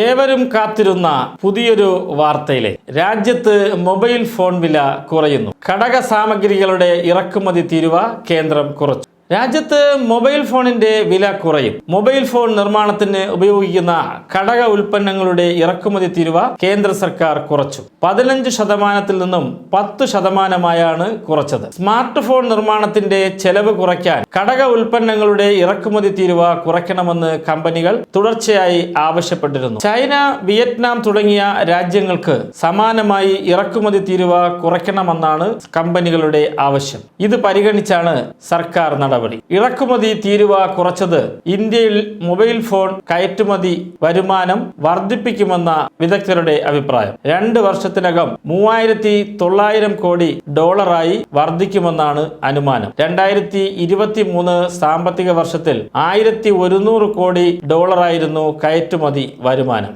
ഏവരും കാത്തിരുന്ന പുതിയൊരു വാർത്തയിലെ രാജ്യത്ത് മൊബൈൽ ഫോൺ വില കുറയുന്നു. ഘടക സാമഗ്രികളുടെ ഇറക്കുമതി തീരുവ കേന്ദ്രം കുറച്ചു. രാജ്യത്ത് മൊബൈൽ ഫോണിന്റെ വില കുറയും. മൊബൈൽ ഫോൺ നിർമ്മാണത്തിന് ഉപയോഗിക്കുന്ന ഘടക ഉൽപ്പന്നങ്ങളുടെ ഇറക്കുമതി തീരുവ കേന്ദ്ര സർക്കാർ കുറച്ചു. 15% നിന്നും 10%ആയാണ് കുറച്ചത്. സ്മാർട്ട് ഫോൺ നിർമ്മാണത്തിന്റെ ചെലവ് കുറയ്ക്കാൻ ഘടക ഉൽപ്പന്നങ്ങളുടെ ഇറക്കുമതി തീരുവ കുറയ്ക്കണമെന്ന് കമ്പനികൾ തുടർച്ചയായി ആവശ്യപ്പെട്ടിരുന്നു. ചൈന, വിയറ്റ്നാം തുടങ്ങിയ രാജ്യങ്ങൾക്ക് സമാനമായി ഇറക്കുമതി തീരുവ കുറയ്ക്കണമെന്നാണ് കമ്പനികളുടെ ആവശ്യം. ഇത് പരിഗണിച്ചാണ് സർക്കാർ നടപടി. ഇറക്കുമതി തീരുവ കുറച്ചത് ഇന്ത്യയിൽ മൊബൈൽ ഫോൺ കയറ്റുമതി വരുമാനം വർദ്ധിപ്പിക്കുമെന്ന വിദഗ്ധരുടെ അഭിപ്രായം. 2 വർഷത്തിനകം 3900 കോടി ഡോളറായി വർദ്ധിക്കുമെന്നാണ് അനുമാനം. 2023 സാമ്പത്തിക വർഷത്തിൽ 1100 കോടി ഡോളറായിരുന്നു കയറ്റുമതി വരുമാനം.